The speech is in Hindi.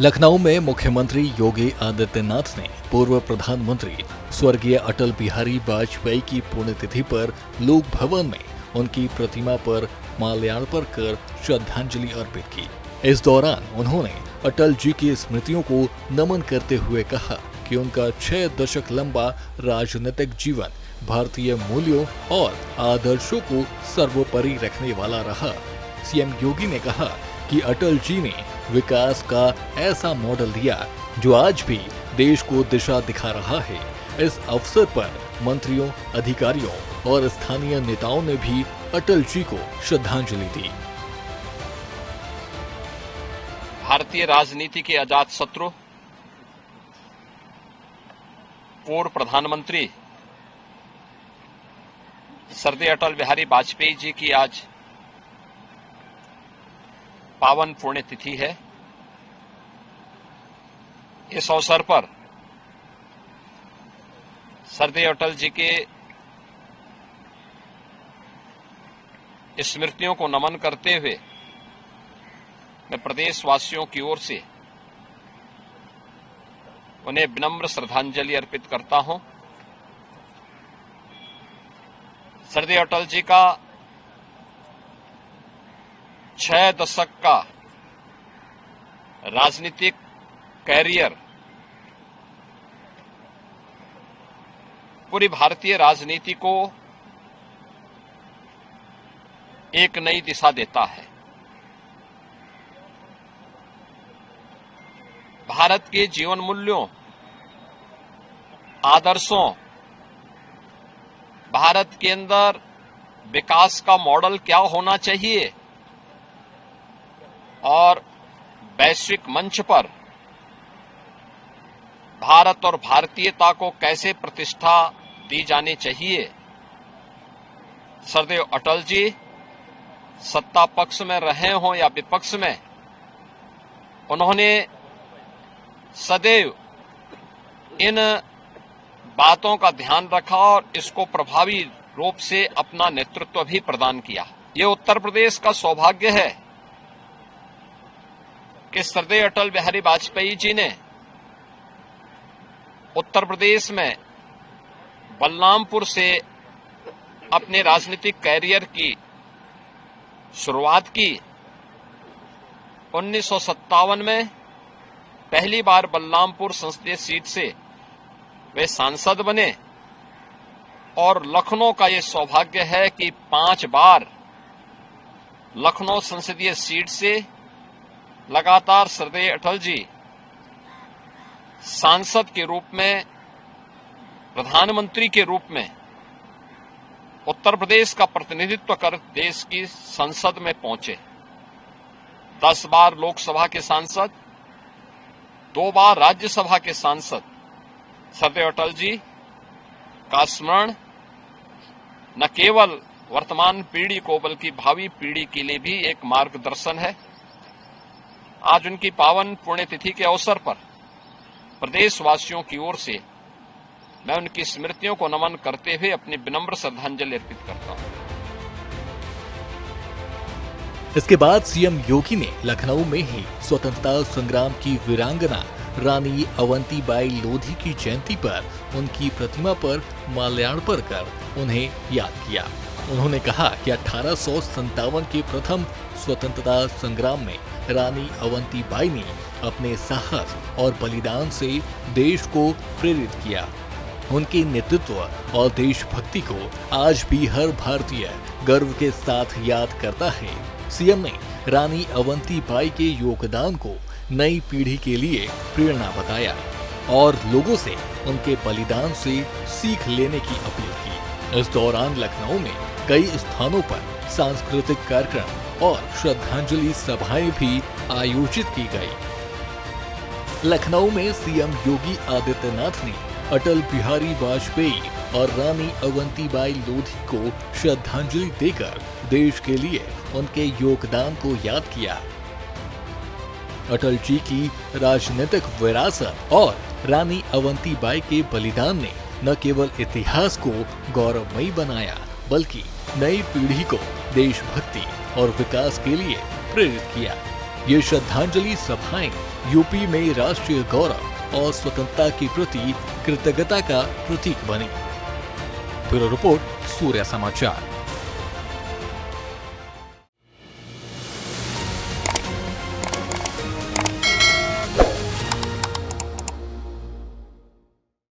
लखनऊ में मुख्यमंत्री योगी आदित्यनाथ ने पूर्व प्रधानमंत्री स्वर्गीय अटल बिहारी वाजपेयी की पुण्यतिथि पर लोक भवन में उनकी प्रतिमा पर माल्यार्पण कर श्रद्धांजलि अर्पित की। इस दौरान उन्होंने अटल जी की स्मृतियों को नमन करते हुए कहा कि उनका 6 दशक लंबा राजनीतिक जीवन भारतीय मूल्यों और आदर्शों को सर्वोपरि रखने वाला रहा। सीएम योगी ने कहा कि अटल जी ने विकास का ऐसा मॉडल दिया जो आज भी देश को दिशा दिखा रहा है। इस अवसर पर मंत्रियों, अधिकारियों और स्थानीय नेताओं ने भी अटल जी को श्रद्धांजलि दी। भारतीय राजनीति के अजात शत्रु पूर्व प्रधानमंत्री स्वर्गीय अटल बिहारी वाजपेयी जी की आज पावन पुण्यतिथि है। इस अवसर पर स्वर्गीय अटल जी के स्मृतियों को नमन करते हुए मैं प्रदेशवासियों की ओर से उन्हें विनम्र श्रद्धांजलि अर्पित करता हूं। स्वर्गीय अटल जी का 6 दशक का राजनीतिक कैरियर पूरी भारतीय राजनीति को एक नई दिशा देता है। भारत के जीवन मूल्यों, आदर्शों, भारत के अंदर विकास का मॉडल क्या होना चाहिए और वैश्विक मंच पर भारत और भारतीयता को कैसे प्रतिष्ठा दी जानी चाहिए, स्वर्गीय अटल जी सत्ता पक्ष में रहे हों या विपक्ष में, उन्होंने सदैव इन बातों का ध्यान रखा और इसको प्रभावी रूप से अपना नेतृत्व भी प्रदान किया। ये उत्तर प्रदेश का सौभाग्य है कि स्वर्गीय अटल बिहारी वाजपेयी जी ने उत्तर प्रदेश में बलरामपुर से अपने राजनीतिक कैरियर की शुरुआत की। 1957 में पहली बार बलरामपुर संसदीय सीट से वे सांसद बने और लखनऊ का ये सौभाग्य है कि 5 बार लखनऊ संसदीय सीट से लगातार स्वर्गीय अटल जी सांसद के रूप में, प्रधानमंत्री के रूप में उत्तर प्रदेश का प्रतिनिधित्व कर देश की संसद में पहुंचे। 10 बार लोकसभा के सांसद, 2 बार राज्यसभा के सांसद स्वर्गीय अटल जी का स्मरण न केवल वर्तमान पीढ़ी को बल्कि भावी पीढ़ी के लिए भी एक मार्गदर्शन है। आज उनकी पावन पुण्यतिथि के अवसर पर प्रदेशवासियों की ओर से मैं उनकी स्मृतियों को नमन करते हुए अपनी विनम्र श्रद्धांजलि अर्पित करता हूं। इसके बाद सीएम योगी ने लखनऊ में ही स्वतंत्रता संग्राम की वीरांगना रानी अवंतीबाई लोधी की जयंती पर उनकी प्रतिमा पर माल्यार्पण कर उन्हें याद किया। उन्होंने कहा कि 1857 के प्रथम स्वतंत्रता संग्राम में रानी अवंतीबाई ने अपने साहस और बलिदान से देश को प्रेरित किया। उनके नेतृत्व और देशभक्ति को आज भी हर भारतीय गर्व के साथ याद करता है। सीएम ने रानी अवंतीबाई के योगदान को नई पीढ़ी के लिए प्रेरणा बताया और लोगों से उनके बलिदान से सीख लेने की अपील की। इस दौरान लखनऊ में कई स्थानों पर सांस्कृतिक कार्यक्रम और श्रद्धांजलि सभाएं भी आयोजित की गई। लखनऊ में सीएम योगी आदित्यनाथ ने अटल बिहारी वाजपेयी और रानी अवंतीबाई लोधी को श्रद्धांजलि देकर देश के लिए उनके योगदान को याद किया। अटल जी की राजनीतिक विरासत और रानी अवंतीबाई के बलिदान ने न केवल इतिहास को गौरवमयी बनाया बल्कि नई पीढ़ी को देशभक्ति और विकास के लिए प्रेरित किया। ये श्रद्धांजलि सभाएं यूपी में राष्ट्रीय गौरव और स्वतंत्रता के प्रति कृतज्ञता का प्रतीक बनी। ब्यूरो रिपोर्ट, सूर्य समाचार।